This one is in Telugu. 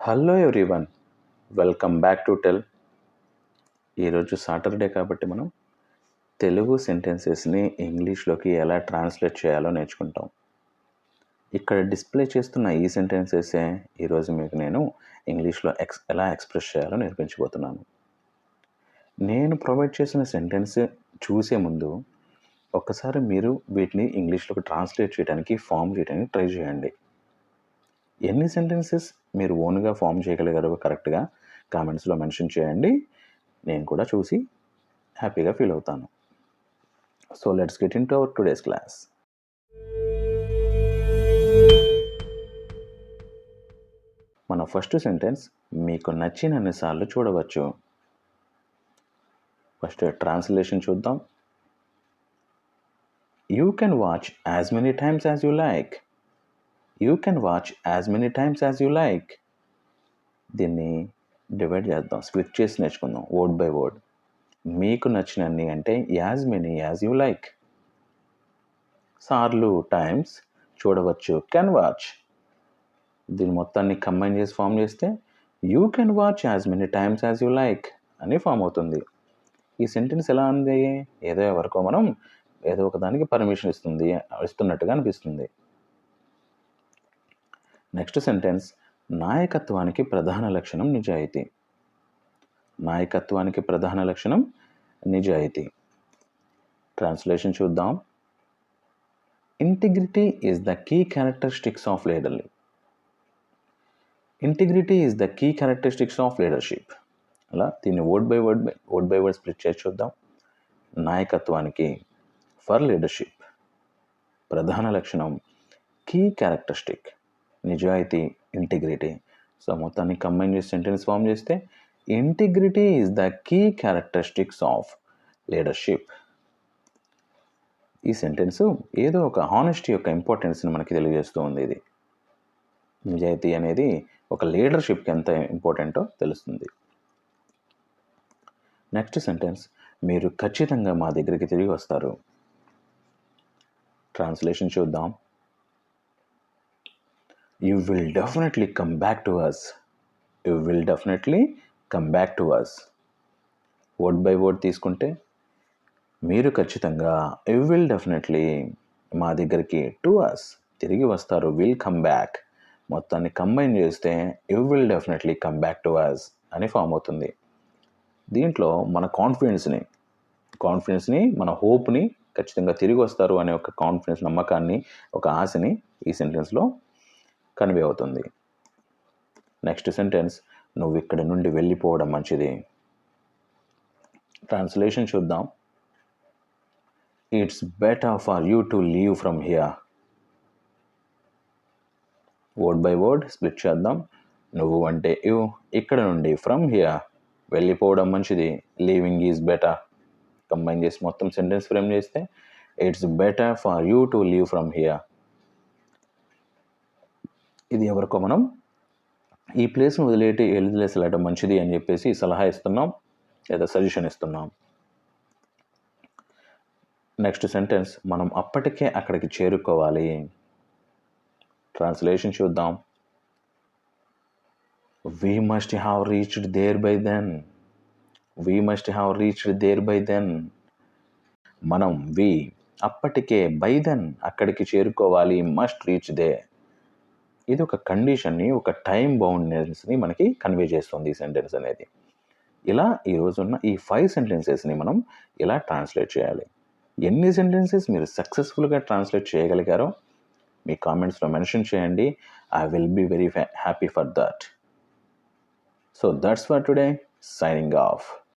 Hello everyone, welcome back to tell. ఈరోజు సాటర్డే కాబట్టి మనం తెలుగు సెంటెన్సెస్ని ఇంగ్లీష్లోకి ఎలా ట్రాన్స్లేట్ చేయాలో నేర్చుకుంటాం. ఇక్కడ డిస్ప్లే చేస్తున్న ఈ సెంటెన్సెసే ఈరోజు మీకు నేను ఇంగ్లీష్లో ఎలా ఎక్స్ప్రెస్ చేయాలో నేర్పించబోతున్నాను. నేను ప్రొవైడ్ చేసిన సెంటెన్స్ చూసే ముందు ఒక్కసారి మీరు వీటిని ఇంగ్లీష్లోకి ట్రాన్స్లేట్ చేయడానికి ఫామ్ చేయడానికి ట్రై చేయండి. ఎన్ని సెంటెన్సెస్ మీరు ఓన్గా ఫామ్ చేయగలిగారో కరెక్ట్గా కామెంట్స్లో మెన్షన్ చేయండి. నేను కూడా చూసి హ్యాపీగా ఫీల్ అవుతాను. So let's get in to our today's class. మన ఫస్ట్ సెంటెన్స్ మీకు నచ్చినన్నిసార్లు చూడవచ్చు. ఫస్ట్ ట్రాన్స్లేషన్ చూద్దాం. You can watch as many times as you like. You can watch as many times as you like. దీన్ని డివైడ్ చేద్దాం, స్ప్లిట్ చేసి నేర్చుకుందాం వర్డ్ బై వర్డ్. మీకు నచ్చినన్ని అంటే as many as you like. సార్లు టైమ్స్, చూడవచ్చు కెన్ వాచ్. దీని మొత్తాన్ని కంబైన్ చేసి ఫామ్ చేస్తే you can watch as many times as you like అని ఫామ్ అవుతుంది. ఈ సెంటెన్స్ ఎలా ఉంది? ఏదో ఎవరికో మనం ఏదో ఒక దానికి పర్మిషన్ ఇస్తున్నట్టుగా అనిపిస్తుంది. నెక్స్ట్ సెంటెన్స్ నాయకత్వానికి ప్రధాన లక్షణం నిజాయితీ. నాయకత్వానికి ప్రధాన లక్షణం నిజాయితీ. ట్రాన్స్లేషన్ చూద్దాం. Integrity is the key characteristics of leadership. Integrity is the key characteristics of leadership. అలా దీన్ని వర్డ్ బై వర్డ్ స్ప్లిట్ చేసి చూద్దాం. నాయకత్వానికి ఫర్ లీడర్షిప్ ప్రధాన లక్షణం కీ క్యారెక్టరిస్టిక్ నిజాయితీ, ఇంటిగ్రిటీ. సో మొత్తాన్ని కంబైన్ చేసి సెంటెన్స్ ఫామ్ చేస్తే integrity is the key characteristics of leadership. ఈ సెంటెన్స్ ఏదో ఒక హానెస్టీ యొక్క ఇంపార్టెన్స్ని మనకి తెలియజేస్తూ ఉంది. ఇది నిజాయితీ అనేది ఒక లీడర్షిప్కి ఎంత ఇంపార్టెంటో తెలుస్తుంది. నెక్స్ట్ సెంటెన్స్ మీరు ఖచ్చితంగా మా దగ్గరికి తిరిగి వస్తారు. ట్రాన్స్లేషన్ చూద్దాం. You will definitely come back to us. You will definitely come back to us. Word by word తీసుకుంటే మీరు ఖచ్చితంగా you will definitely మా దగ్గరికి to us తిరిగి వస్తారు. will come back మొత్తాన్ని కంబైన్ చేస్తే you will definitely come back to us అని ఫామ్ అవుతుంది. దీంట్లో మన కాన్ఫిడెన్స్ని మన హోప్ని ఖచ్చితంగా తిరిగి వస్తారు అనే ఒక కాన్ఫిడెన్స్, నమ్మకాన్ని, ఒక ఆశని ఈ సెంటెన్స్లో కన్వే అవుతుంది. నెక్స్ట్ సెంటెన్స్ నువ్వు ఇక్కడి నుండి వెళ్ళిపోవడం మంచిది. ట్రాన్స్లేషన్ చూద్దాం. It's better for you to leave from here. Word by word split చేద్దాం. నువ్వు అంటే యూ, ఇక్కడ నుండి ఫ్రమ్ హియర్ వెళ్ళిపోవడం మంచిది. Leaving is better. కంబైన్ చేసి మొత్తం సెంటెన్స్ ఫ్రేమ్ చేస్తే it's better for you to leave from here. ఇది ఎవరికో మనం ఈ ప్లేస్ను వదిలేసి వెళ్ళడం మంచిది అని చెప్పేసి సలహా ఇస్తున్నాం లేదా సజెషన్ ఇస్తున్నాం. నెక్స్ట్ సెంటెన్స్ మనం అప్పటికే అక్కడికి చేరుకోవాలి. ట్రాన్స్లేషన్ చూద్దాం. We must have reached there by then. We must have reached there by then. మనం అప్పటికే by then అక్కడికి చేరుకోవాలి. must reach there. ఇది ఒక కండిషన్ని, ఒక టైం బౌండ్నెస్ని మనకి కన్వే చేస్తుంది ఈ సెంటెన్స్ అనేది. ఇలా ఈరోజున్న ఈ 5 సెంటెన్సెస్ని మనం ఇలా ట్రాన్స్లేట్ చేయాలి. ఎన్ని సెంటెన్సెస్ మీరు సక్సెస్ఫుల్గా ట్రాన్స్లేట్ చేయగలిగారో మీ కామెంట్స్లో మెన్షన్ చేయండి. I will be very happy for that. So that's for today. Signing of.